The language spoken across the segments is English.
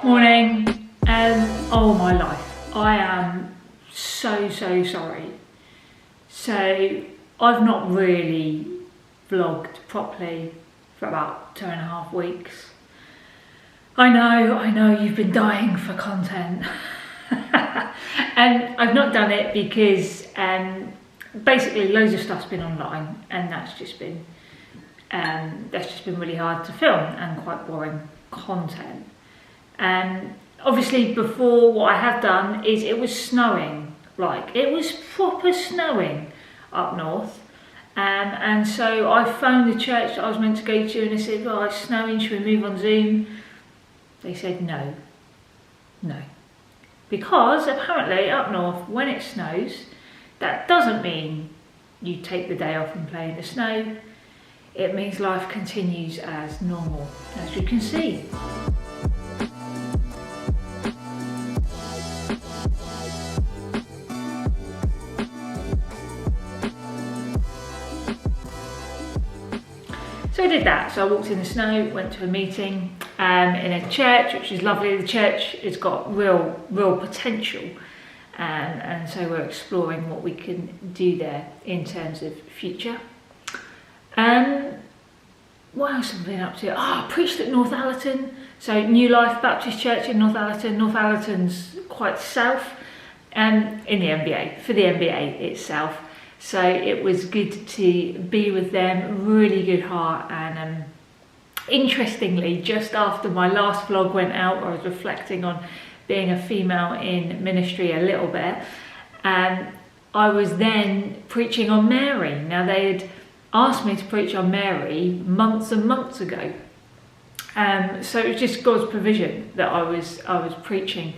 Morning. Oh my life, I am so sorry. So I've not really vlogged properly for about 2.5 weeks. I know you've been dying for content. And I've not done it because basically loads of stuff's been online, and that's just been really hard to film and quite boring content. Obviously before, what I have done is it was snowing, like it was proper snowing up north, and so I phoned the church that I was meant to go to and I said, well, it's snowing, should we move on Zoom? They said no, because apparently up north when it snows, that doesn't mean you take the day off and play in the snow. It means life continues as normal, as you can see. So I did that. So I walked in the snow, went to a meeting in a church, which is lovely. The church has got real potential, and so we're exploring what we can do there in terms of future. What else have I been up to? I preached at North Allerton, so New Life Baptist Church in North Allerton. North Allerton's quite south, in the MBA, for the MBA itself. So it was good to be with them, really good heart. And interestingly, just after my last vlog went out, I was reflecting on being a female in ministry a little bit, and I was then preaching on Mary. Now they had asked me to preach on Mary months and months ago, so it was just God's provision that I was preaching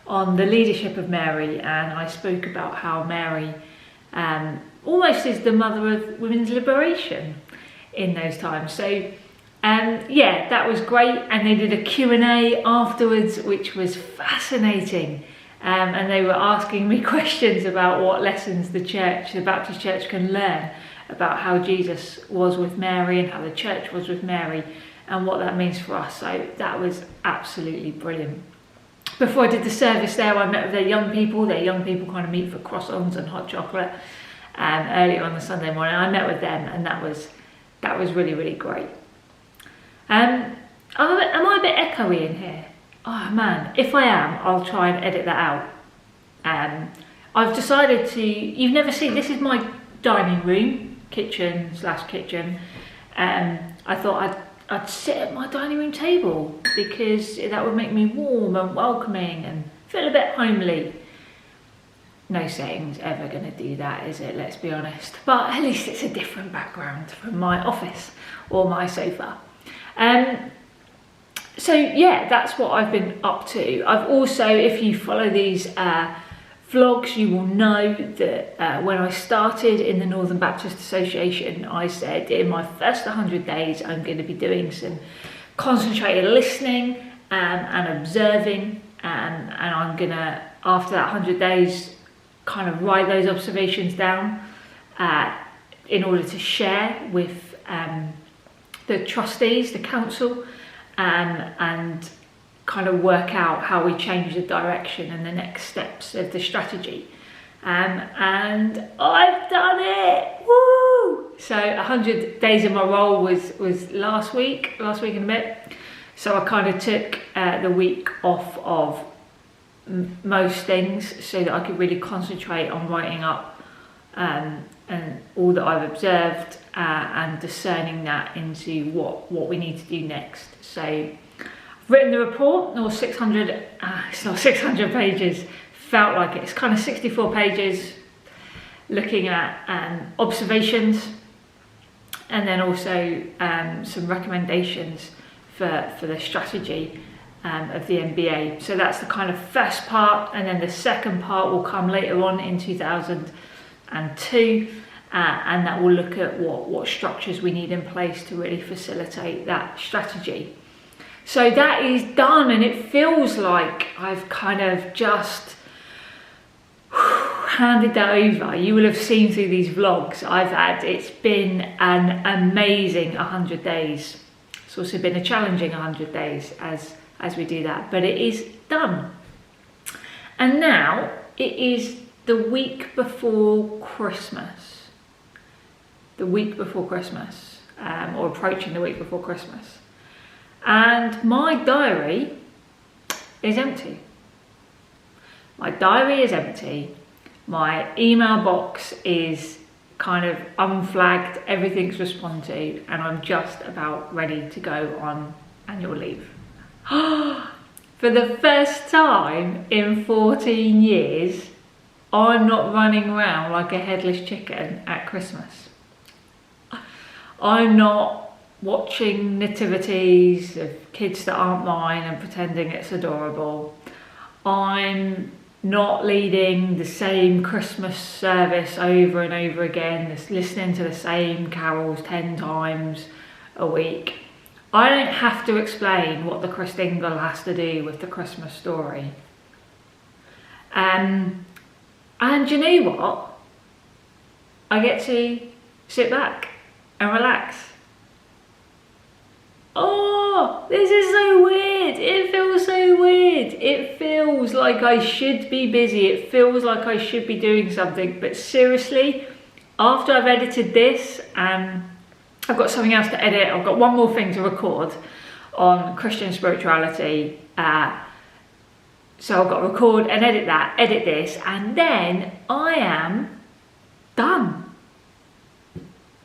on the leadership of Mary, and I spoke about how Mary almost is the mother of women's liberation in those times. So yeah, that was great, and they did a Q&A afterwards, which was fascinating, and they were asking me questions about what lessons the Baptist church can learn about how Jesus was with Mary and how the church was with Mary and what that means for us. So that was absolutely brilliant. Before I did the service there, I met with their young people. Their young people kind of meet for croissants and hot chocolate earlier on the Sunday morning. I met with them, and that was really great. Am I a bit echoey in here? Oh man, if I am, I'll try and edit that out. I've decided to, you've never seen, this is my dining room, kitchen. I thought I'd sit at my dining room table because that would make me warm and welcoming and feel a bit homely. No setting's ever going to do that, is it? Let's be honest. But at least it's a different background from my office or my sofa. So yeah, that's what I've been up to. I've also, if you follow these vlogs, you will know that when I started in the Northern Baptist Association, I said in my first 100 days I'm going to be doing some concentrated listening and observing, and I'm going to, after that 100 days, kind of write those observations down in order to share with the trustees, the council, and kind of work out how we change the direction and the next steps of the strategy. And I've done it! Woo! So 100 days in my role was last week and a bit. So I kind of took the week off of most things so that I could really concentrate on writing up and all that I've observed and discerning that into what we need to do next. So I've written the report, or 600, it's not 600 pages, felt like it. It's kind of 64 pages looking at observations, and then also some recommendations for the strategy of the MBA. So that's the kind of first part, and then the second part will come later on in 2002, and that will look at what structures we need in place to really facilitate that strategy. So that is done, and it feels like I've kind of just handed that over. You will have seen through these vlogs I've had. It's been an amazing 100 days. It's also been a challenging 100 days, as as we do that, but it is done. And now it is the week before Christmas. The week before Christmas, or approaching the week before Christmas. And my diary is empty. My diary is empty. My email box is kind of unflagged, everything's responded to, and I'm just about ready to go on annual leave. For the first time in 14 years, I'm not running around like a headless chicken at Christmas. I'm not watching nativities of kids that aren't mine and pretending it's adorable. I'm not leading the same Christmas service over and over again, listening to the same carols 10 times a week. I don't have to explain what the Christingle has to do with the Christmas story. And you know what? I get to sit back and relax. Oh, this is so weird. It feels so weird. It feels like I should be busy. It feels like I should be doing something. But seriously, after I've edited this and I've got something else to edit, I've got one more thing to record on Christian spirituality. So I've got to record and edit that, edit this, and then I am done.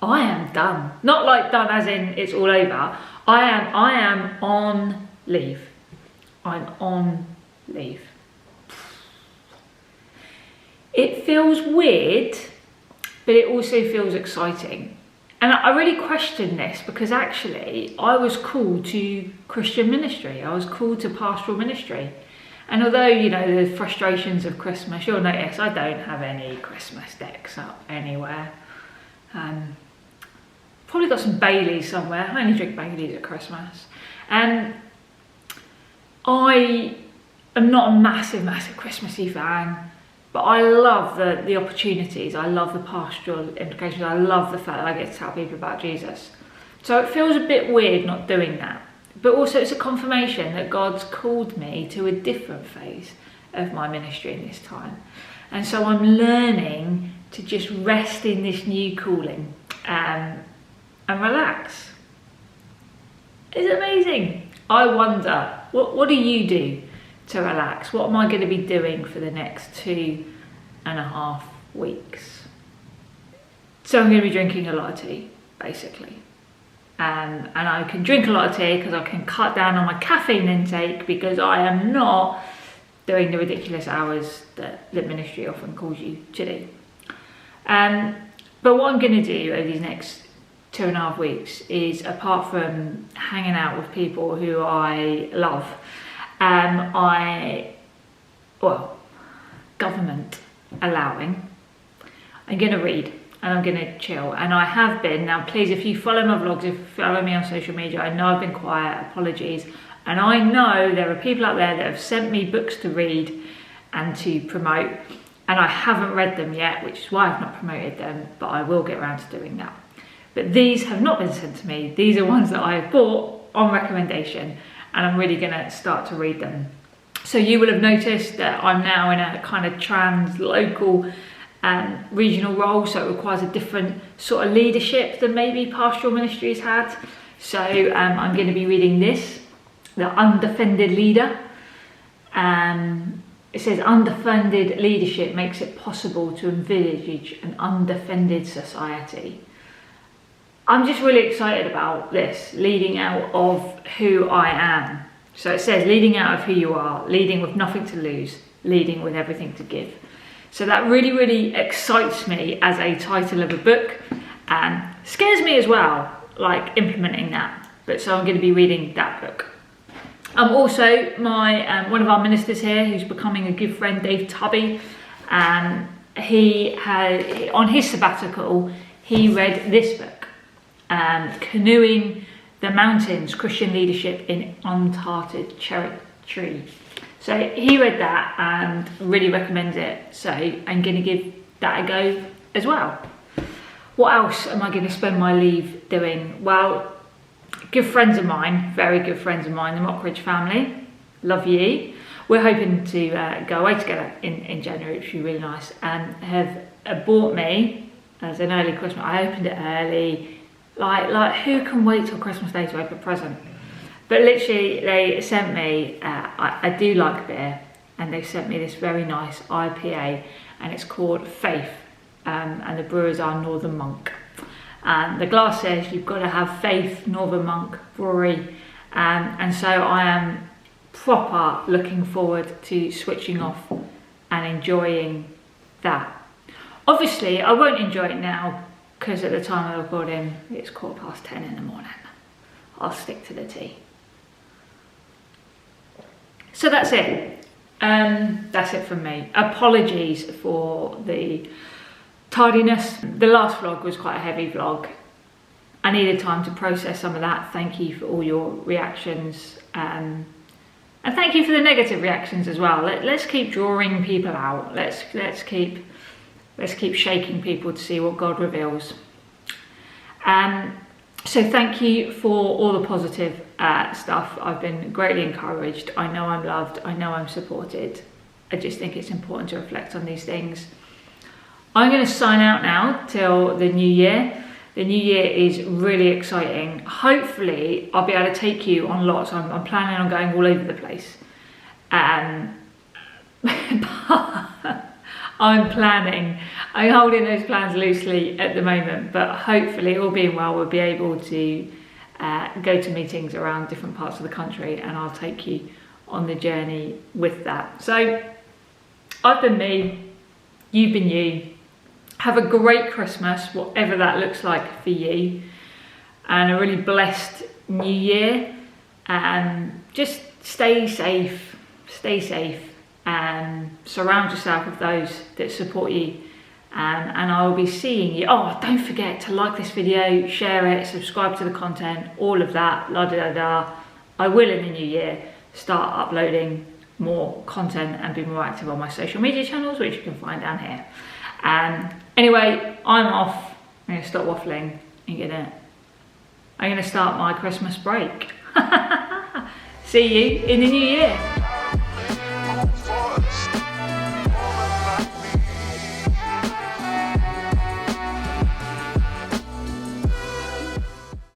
I am done. Not like done as in it's all over. I am on leave. I'm on leave. It feels weird, but it also feels exciting. And I really question this because actually I was called to Christian ministry. I was called to pastoral ministry. And although, you know, the frustrations of Christmas, you'll notice I don't have any Christmas decks up anywhere. Probably got some Baileys somewhere. I only drink Baileys at Christmas. And I am not a massive Christmassy fan, but I love the opportunities. I love the pastoral implications. I love the fact that I get to tell people about Jesus. So it feels a bit weird not doing that. But also it's a confirmation that God's called me to a different phase of my ministry in this time. And so I'm learning to just rest in this new calling and relax. It's amazing. I wonder, what do you do to relax? What am I going to be doing for the next 2.5 weeks? So I'm going to be drinking a lot of tea, basically. And I can drink a lot of tea because I can cut down on my caffeine intake because I am not doing the ridiculous hours that the ministry often calls you to do. But what I'm going to do over these next 2.5 weeks is, apart from hanging out with people who I love, government allowing, I'm going to read. And I'm going to chill, and I have been. Now please, if you follow my vlogs, if you follow me on social media, I know I've been quiet, apologies, and I know there are people out there that have sent me books to read and to promote, and I haven't read them yet, which is why I've not promoted them, but I will get around to doing that. But these have not been sent to me. These are ones that I have bought on recommendation, and I'm really going to start to read them. So you will have noticed that I'm now in a kind of trans-local regional role, so it requires a different sort of leadership than maybe pastoral ministries had. So I'm going to be reading this, The Undefended Leader. It says, undefended leadership makes it possible to envisage an undefended society. I'm just really excited about this, leading out of who I am. So it says, leading out of who you are, leading with nothing to lose, leading with everything to give. So that really, really excites me as a title of a book, and scares me as well, like implementing that. But so I'm going to be reading that book. Also, one of our ministers here, who's becoming a good friend, Dave Tubby, he had, on his sabbatical, he read this book, Canoeing the Mountains, Christian Leadership in Uncharted Territory. So he read that and really recommends it. So I'm going to give that a go as well. What else am I going to spend my leave doing? Well, good friends of mine, very good friends of mine, the Mockridge family, love you. We're hoping to go away together in January, which would be really nice, and have bought me as an early Christmas. I opened it early, like who can wait till Christmas Day to open a present? But literally, they sent me, I do like beer, and they sent me this very nice IPA, and it's called Faith, and the brewers are Northern Monk. And the glass says you've got to have faith, Northern Monk Brewery, and so I am proper looking forward to switching off and enjoying that. Obviously, I won't enjoy it now because at the time I'm recording, it's 10:15 in the morning. I'll stick to the tea. So that's it. That's it from me. Apologies for the tardiness. The last vlog was quite a heavy vlog. I needed time to process some of that. Thank you for all your reactions. And thank you for the negative reactions as well. Let's keep drawing people out. Let's keep shaking people to see what God reveals. So thank you for all the positive stuff. I've been greatly encouraged. I know I'm loved. I know I'm supported. I just think it's important to reflect on these things. I'm going to sign out now till the new year. The new year is really exciting. Hopefully I'll be able to take you on lots. I'm planning on going all over the place. I'm holding those plans loosely at the moment, but hopefully, all being well, we'll be able to go to meetings around different parts of the country, and I'll take you on the journey with that. So I've been me, you've been you. Have a great Christmas, whatever that looks like for you, and a really blessed new year. Just stay safe, and surround yourself with those that support you. And I will be seeing you. Oh, don't forget to like this video, share it, subscribe to the content, all of that, la da da da. I will in the new year start uploading more content and be more active on my social media channels, which you can find down here. Anyway, I'm off. I'm going to stop waffling and I'm going to start my Christmas break. See you in the new year.